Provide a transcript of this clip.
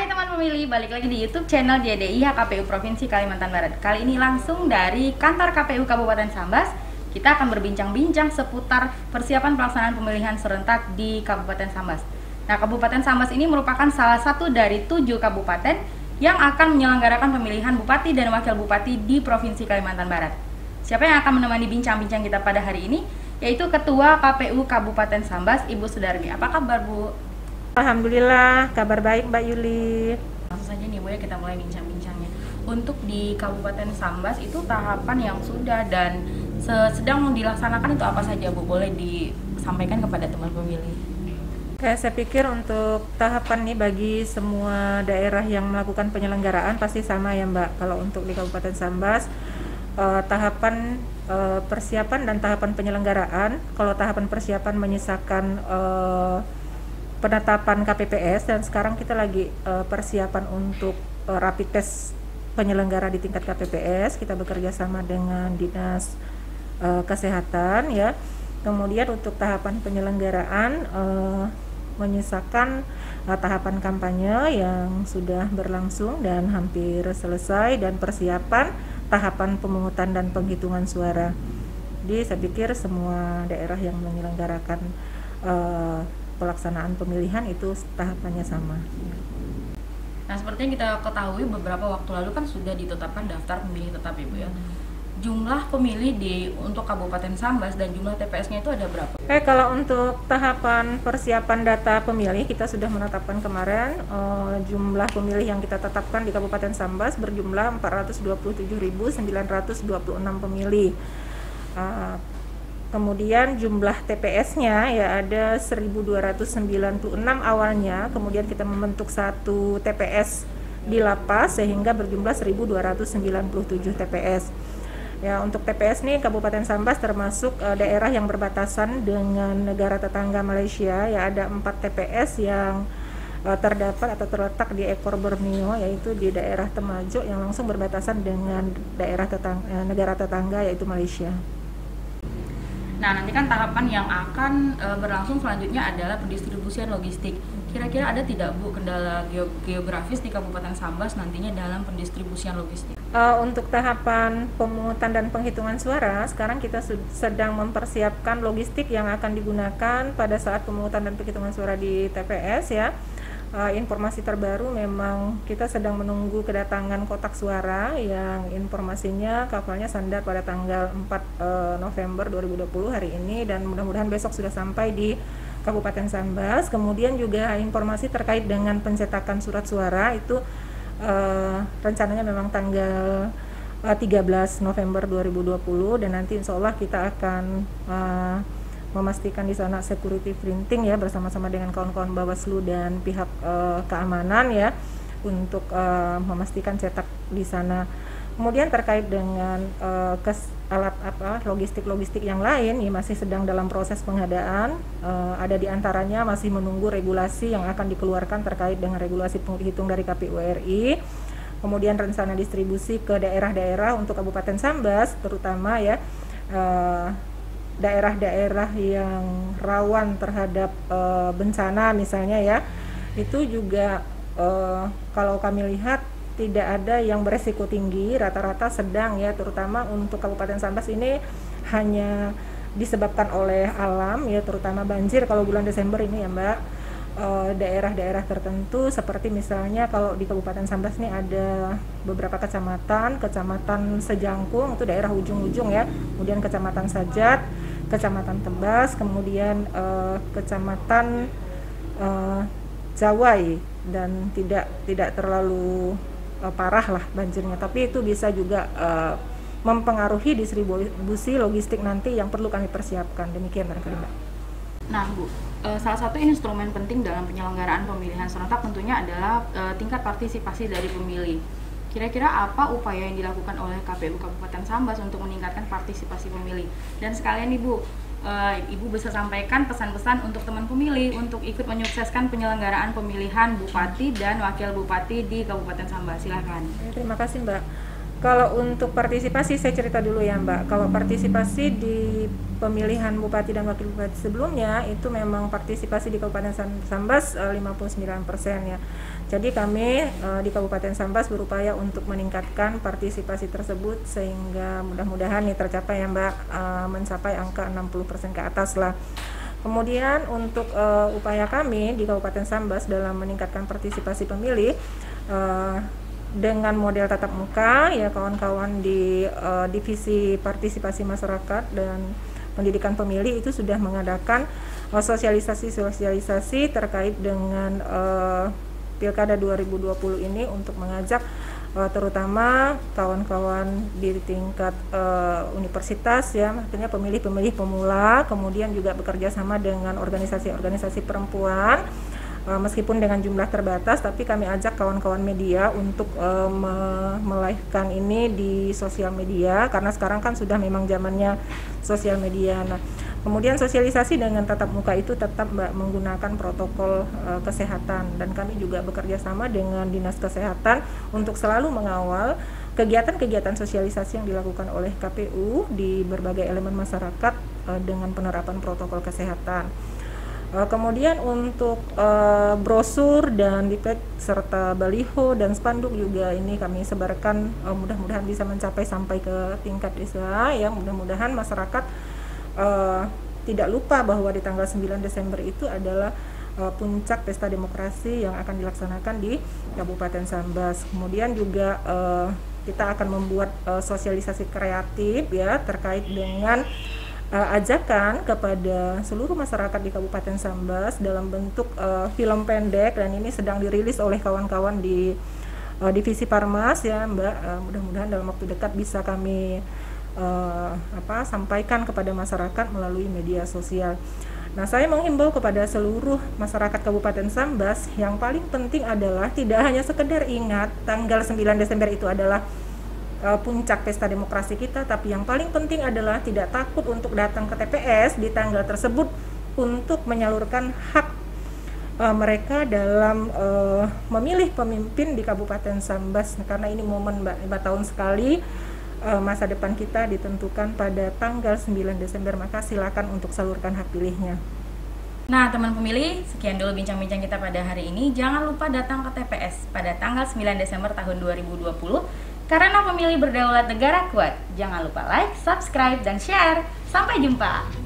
Hai teman pemilih, balik lagi di YouTube channel JDI KPU Provinsi Kalimantan Barat. Kali ini langsung dari kantor KPU Kabupaten Sambas. Kita akan berbincang-bincang seputar persiapan pelaksanaan pemilihan serentak di Kabupaten Sambas. Nah, Kabupaten Sambas ini merupakan salah satu dari 7 kabupaten yang akan menyelenggarakan pemilihan bupati dan wakil bupati di Provinsi Kalimantan Barat. Siapa yang akan menemani bincang-bincang kita pada hari ini? Yaitu Ketua KPU Kabupaten Sambas, Ibu Sudarmi. Apa kabar, Bu? Alhamdulillah, kabar baik Mbak Yuli. Langsung saja nih Bu ya, kita mulai bincang-bincangnya. Untuk di Kabupaten Sambas itu tahapan yang sudah dan sedang dilaksanakan itu apa saja Bu? Boleh disampaikan kepada teman pemilih. Saya pikir untuk tahapan nih bagi semua daerah yang melakukan penyelenggaraan pasti sama ya Mbak. Kalau untuk di Kabupaten Sambas, tahapan persiapan dan tahapan penyelenggaraan. Kalau tahapan persiapan menyisakan penetapan KPPS, dan sekarang kita lagi persiapan untuk rapid test penyelenggara di tingkat KPPS. Kita bekerja sama dengan Dinas Kesehatan ya. Kemudian untuk tahapan penyelenggaraan menyisakan tahapan kampanye yang sudah berlangsung dan hampir selesai, dan persiapan tahapan pemungutan dan penghitungan suara. Jadi saya pikir semua daerah yang menyelenggarakan pelaksanaan pemilihan itu tahapannya sama. Nah, seperti yang kita ketahui beberapa waktu lalu kan sudah ditetapkan daftar pemilih tetap Ibu ya. Jumlah pemilih untuk Kabupaten Sambas dan jumlah TPS-nya itu ada berapa? Kalau untuk tahapan persiapan data pemilih, kita sudah menetapkan kemarin jumlah pemilih yang kita tetapkan di Kabupaten Sambas berjumlah 427.926 pemilih. Kemudian jumlah TPS-nya ya ada 1.296 awalnya, kemudian kita membentuk satu TPS di lapas sehingga berjumlah 1.297 TPS. Ya, untuk TPS nih Kabupaten Sambas termasuk daerah yang berbatasan dengan negara tetangga Malaysia, ya ada 4 TPS yang terdapat atau terletak di ekor Borneo, yaitu di daerah Temajuk yang langsung berbatasan dengan daerah negara tetangga yaitu Malaysia. Nah, nanti kan tahapan yang akan berlangsung selanjutnya adalah pendistribusian logistik. Kira-kira ada tidak Bu kendala geografis di Kabupaten Sambas nantinya dalam pendistribusian logistik? Untuk tahapan pemungutan dan penghitungan suara, sekarang kita sedang mempersiapkan logistik yang akan digunakan pada saat pemungutan dan penghitungan suara di TPS ya. Informasi terbaru memang kita sedang menunggu kedatangan kotak suara yang informasinya kapalnya sandar pada tanggal 4 November 2020 hari ini, dan mudah-mudahan besok sudah sampai di Kabupaten Sambas. Kemudian juga informasi terkait dengan pencetakan surat suara itu rencananya memang tanggal 13 November 2020, dan nanti insya Allah kita akan memastikan di sana security printing ya bersama-sama dengan kawan-kawan Bawaslu dan pihak keamanan ya untuk memastikan cetak di sana. Kemudian terkait dengan alat logistik yang lain ya masih sedang dalam proses pengadaan. Ada di antaranya masih menunggu regulasi yang akan dikeluarkan terkait dengan regulasi penghitung dari KPU RI. Kemudian rencana distribusi ke daerah-daerah untuk Kabupaten Sambas terutama ya. Daerah-daerah yang rawan terhadap bencana misalnya ya, itu juga kalau kami lihat tidak ada yang beresiko tinggi, rata-rata sedang ya, terutama untuk Kabupaten Sambas ini hanya disebabkan oleh alam ya, terutama banjir kalau bulan Desember ini ya Mbak. Daerah-daerah tertentu seperti misalnya kalau di Kabupaten Sambas ini ada beberapa kecamatan Sejangkung itu daerah ujung-ujung ya, kemudian Kecamatan Sajat, Kecamatan Tebas, kemudian Kecamatan Jawai, dan tidak terlalu parah lah banjirnya, tapi itu bisa juga mempengaruhi distribusi logistik nanti yang perlu kami persiapkan. Demikian barangkali Mbak. Nah Bu, salah satu instrumen penting dalam penyelenggaraan pemilihan serentak tentunya adalah tingkat partisipasi dari pemilih. Kira-kira apa upaya yang dilakukan oleh KPU Kabupaten Sambas untuk meningkatkan partisipasi pemilih? Dan sekalian Ibu, Ibu bisa sampaikan pesan-pesan untuk teman pemilih untuk ikut menyukseskan penyelenggaraan pemilihan Bupati dan Wakil Bupati di Kabupaten Sambas. Silakan. Terima kasih Mbak. Kalau untuk partisipasi, saya cerita dulu ya Mbak. Kalau partisipasi di pemilihan Bupati dan Wakil Bupati sebelumnya, itu memang partisipasi di Kabupaten Sambas 59% ya. Jadi kami di Kabupaten Sambas berupaya untuk meningkatkan partisipasi tersebut sehingga mudah-mudahan nih tercapai ya Mbak, mencapai angka 60% ke atas lah. Kemudian untuk upaya kami di Kabupaten Sambas dalam meningkatkan partisipasi pemilih dengan model tatap muka ya, kawan-kawan di divisi partisipasi masyarakat dan pendidikan pemilih itu sudah mengadakan sosialisasi terkait dengan Pilkada 2020 ini untuk mengajak terutama kawan-kawan di tingkat universitas ya, maksudnya pemilih-pemilih pemula, kemudian juga bekerja sama dengan organisasi-organisasi perempuan, meskipun dengan jumlah terbatas, tapi kami ajak kawan-kawan media untuk melive-kan ini di sosial media, karena sekarang kan sudah memang zamannya sosial media. Nah, kemudian sosialisasi dengan tatap muka itu tetap menggunakan protokol kesehatan, dan kami juga bekerja sama dengan Dinas Kesehatan untuk selalu mengawal kegiatan-kegiatan sosialisasi yang dilakukan oleh KPU di berbagai elemen masyarakat dengan penerapan protokol kesehatan. Kemudian untuk brosur dan leaflet serta baliho dan spanduk juga ini kami sebarkan, mudah-mudahan bisa mencapai sampai ke tingkat desa ya, mudah-mudahan masyarakat tidak lupa bahwa di tanggal 9 Desember itu adalah puncak pesta demokrasi yang akan dilaksanakan di Kabupaten Sambas. Kemudian juga kita akan membuat sosialisasi kreatif ya terkait dengan ajakan kepada seluruh masyarakat di Kabupaten Sambas dalam bentuk film pendek, dan ini sedang dirilis oleh kawan-kawan di divisi Parmas ya Mbak. Mudah-mudahan dalam waktu dekat bisa kami sampaikan kepada masyarakat melalui media sosial. Nah, saya menghimbau kepada seluruh masyarakat Kabupaten Sambas, yang paling penting adalah tidak hanya sekedar ingat tanggal 9 Desember itu adalah puncak pesta demokrasi kita, tapi yang paling penting adalah tidak takut untuk datang ke TPS di tanggal tersebut untuk menyalurkan hak mereka dalam memilih pemimpin di Kabupaten Sambas, karena ini momen 5 tahun sekali masa depan kita ditentukan pada tanggal 9 Desember, maka silakan untuk salurkan hak pilihnya. Nah, teman pemilih, sekian dulu bincang-bincang kita pada hari ini. Jangan lupa datang ke TPS pada tanggal 9 Desember tahun 2020, karena pemilih berdaulat negara kuat. Jangan lupa like, subscribe, dan share. Sampai jumpa.